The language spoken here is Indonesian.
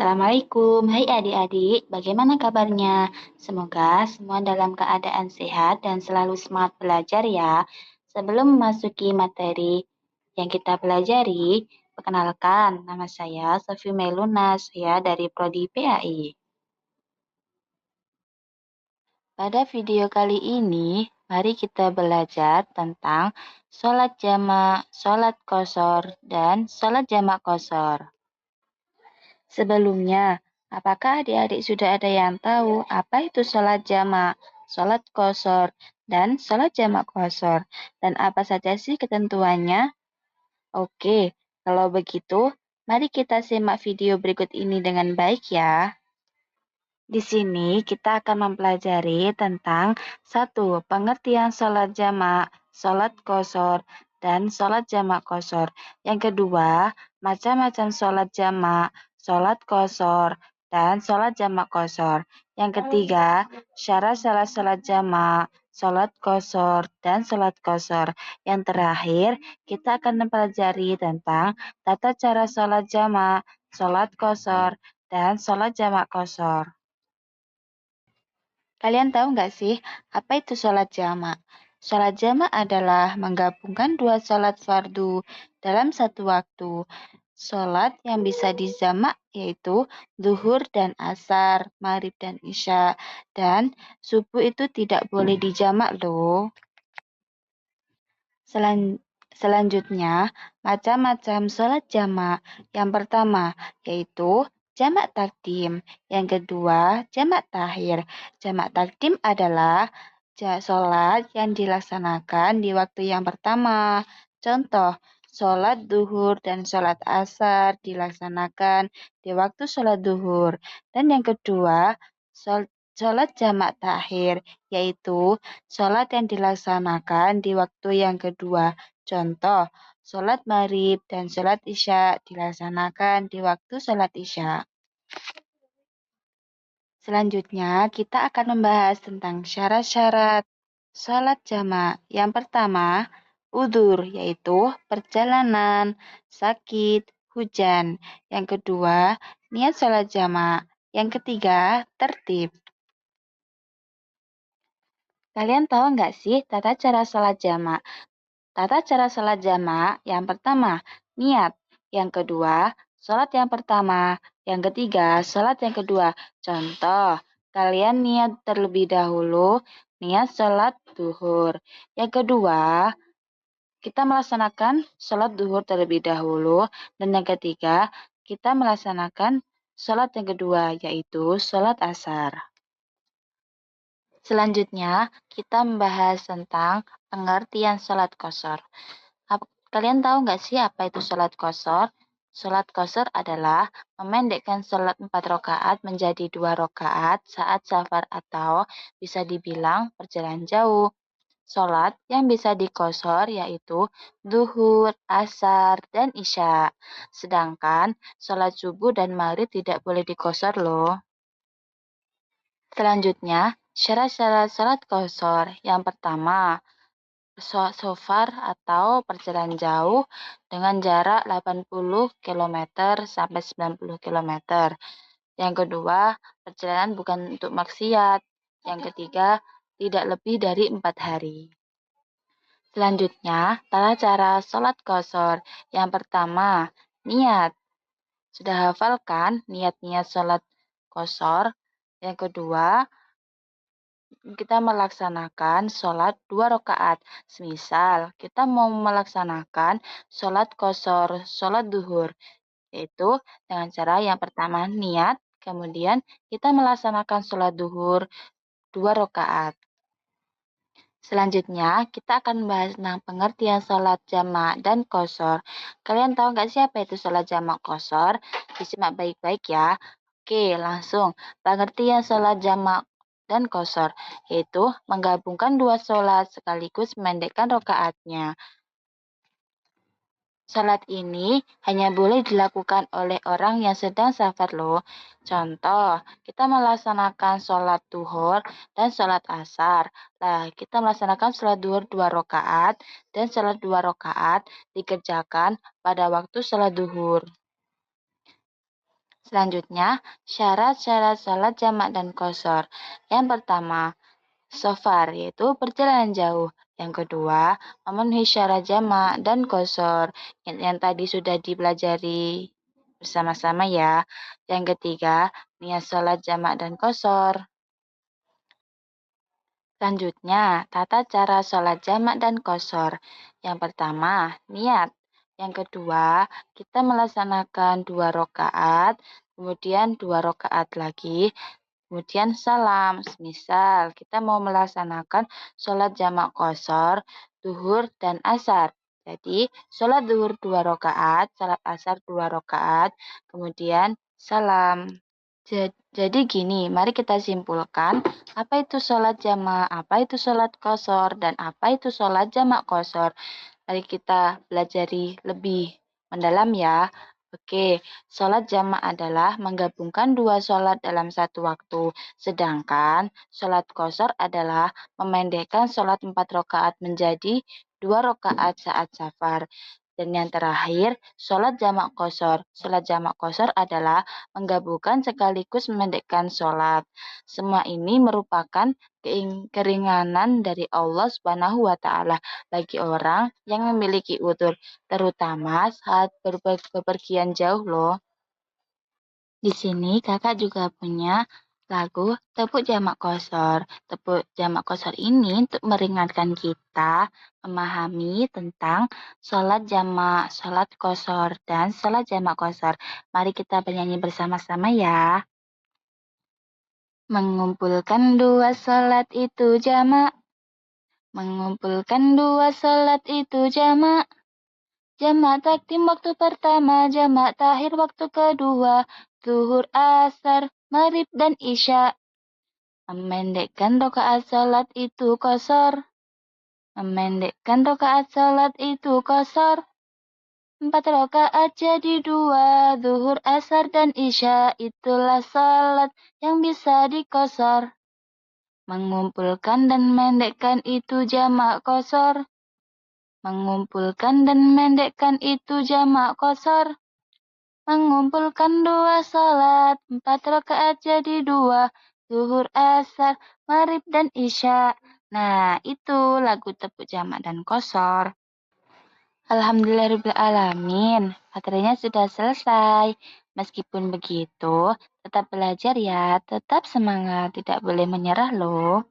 Assalamualaikum, hai adik-adik, bagaimana kabarnya? Semoga semua dalam keadaan sehat dan selalu semangat belajar ya. Sebelum memasuki materi yang kita pelajari, perkenalkan nama saya Sofi Meluna, saya dari Prodi PAI. Pada video kali ini, mari kita belajar tentang sholat jamak, sholat qashar, dan sholat jamak qashar. Sebelumnya, apakah adik-adik sudah ada yang tahu apa itu sholat jamak, sholat qashar, dan sholat jamak qashar? Dan apa saja sih ketentuannya? Oke, kalau begitu, mari kita simak video berikut ini dengan baik ya. Di sini kita akan mempelajari tentang satu, pengertian sholat jamak, sholat qashar, dan sholat jamak qashar. Yang kedua, macam-macam sholat jamak, sholat qashar, dan sholat jamak qashar. Yang ketiga, syarat-syarat sholat jamak, sholat qashar, dan sholat qashar. Yang terakhir, kita akan mempelajari tentang tata cara sholat jamak, sholat qashar, dan sholat jamak qashar. Kalian tahu nggak sih, apa itu sholat jamak? Sholat jamak adalah menggabungkan dua sholat fardu dalam satu waktu. Sholat yang bisa dijamak yaitu zuhur dan asar, maghrib dan isya, dan subuh itu tidak boleh dijamak loh. Selanjutnya, macam-macam sholat jamak. Yang pertama, yaitu jamak takdim. Yang kedua, jamak takhir. Jamak takdim adalah sholat yang dilaksanakan di waktu yang pertama. Contoh, sholat duhur dan sholat asar dilaksanakan di waktu sholat duhur. Dan yang kedua, sholat jamak takhir, yaitu sholat yang dilaksanakan di waktu yang kedua. Contoh, sholat maghrib dan sholat isya dilaksanakan di waktu sholat isya. Selanjutnya, kita akan membahas tentang syarat-syarat sholat jamak. Yang pertama, udzur, yaitu perjalanan, sakit, hujan. Yang kedua, niat sholat jamak. Yang ketiga, tertib. Kalian tahu nggak sih tata cara sholat jamak? Tata cara sholat jamak, yang pertama, niat. Yang kedua, sholat yang pertama. Yang ketiga, sholat yang kedua. Contoh, kalian niat terlebih dahulu, niat sholat duhur. Yang kedua, kita melaksanakan sholat duhur terlebih dahulu. Dan yang ketiga, kita melaksanakan sholat yang kedua, yaitu sholat asar. Selanjutnya, kita membahas tentang pengertian sholat qashar. Kalian tahu nggak sih apa itu sholat qashar? Sholat qashar adalah memendekkan sholat 4 rakaat menjadi 2 rakaat saat safar atau bisa dibilang perjalanan jauh. Sholat yang bisa diqashar yaitu zuhur, asar, dan isya. Sedangkan sholat subuh dan maghrib tidak boleh diqashar loh. Selanjutnya, syarat-syarat sholat qashar. Yang pertama, safar atau perjalanan jauh dengan jarak 80 km sampai 90 km. Yang kedua, perjalanan bukan untuk maksiat. Yang ketiga, tidak lebih dari 4 hari. Selanjutnya, tata cara sholat qashar. Yang pertama, niat. Sudah hafal kan niat-niat sholat qashar? Yang kedua, kita melaksanakan sholat 2 rakaat. Semisal kita mau melaksanakan sholat qashar, sholat duhur, yaitu dengan cara yang pertama niat, kemudian kita melaksanakan sholat duhur 2 rakaat. Selanjutnya, kita akan membahas tentang pengertian sholat jamak dan qashar. Kalian tahu nggak sih apa itu sholat jamak qashar? Disimak baik-baik ya. Oke, langsung. Pengertian sholat jamak dan qashar, yaitu menggabungkan dua sholat sekaligus memendekkan rakaatnya. Sholat ini hanya boleh dilakukan oleh orang yang sedang safar loh. Contoh, kita melaksanakan sholat duhur dan sholat asar. Nah, kita melaksanakan sholat duhur 2 rakaat dan sholat 2 rakaat dikerjakan pada waktu sholat duhur. Selanjutnya, syarat-syarat sholat jamak dan qashar. Yang pertama, safar, yaitu perjalanan jauh. Yang kedua, memenuhi syarat jamak dan qashar. Yang tadi sudah dipelajari bersama-sama ya. Yang ketiga, niat sholat jamak dan qashar. Selanjutnya, tata cara sholat jamak dan qashar. Yang pertama, niat. Yang kedua, kita melaksanakan 2 rakaat, kemudian 2 rakaat lagi, kemudian salam. Misal, kita mau melaksanakan sholat jamak qashar, duhur, dan asar. Jadi, sholat duhur 2 rakaat, sholat asar 2 rakaat, kemudian salam. Jadi gini, mari kita simpulkan apa itu sholat jamak, apa itu sholat qashar, dan apa itu sholat jamak qashar. Mari kita pelajari lebih mendalam ya. Oke, sholat jamak adalah menggabungkan 2 sholat dalam satu waktu. Sedangkan sholat qashar adalah memendekkan sholat 4 rakaat menjadi 2 rakaat saat safar. Dan yang terakhir, sholat jamak qashar. Sholat jamak qashar adalah menggabungkan sekaligus memendekkan sholat. Semua ini merupakan keringanan dari Allah Subhanahu wa Ta'ala bagi orang yang memiliki udzur, terutama saat bepergian jauh loh. Di sini kakak juga punya lagu Tepuk Jamak Qashar. Tepuk Jamak Qashar ini untuk meringankan kita memahami tentang sholat jamak, sholat qashar, dan sholat jamak qashar. Mari kita bernyanyi bersama-sama ya. Mengumpulkan 2 sholat itu jamak. Mengumpulkan 2 sholat itu jamak. Jamak takdim waktu pertama, jamak takhir waktu kedua, zuhur, asar, maghrib, dan isya. Memendekkan rakaat salat itu qashar. Memendekkan rakaat salat itu qashar. 4 rakaat jadi 2, zuhur, asar, dan isya. Itulah salat yang bisa diqashar. Mengumpulkan dan mendekkan itu jamak qashar. Mengumpulkan dan mendekkan itu jamak qashar. Mengumpulkan 2 salat, 4 rakaat jadi 2, zuhur, asar, maghrib, dan isya. Nah, itu lagu Tepuk Jamak dan Qashar. Alhamdulillahirrahmanirrahim. Materinya sudah selesai. Meskipun begitu, tetap belajar ya, tetap semangat, tidak boleh menyerah loh.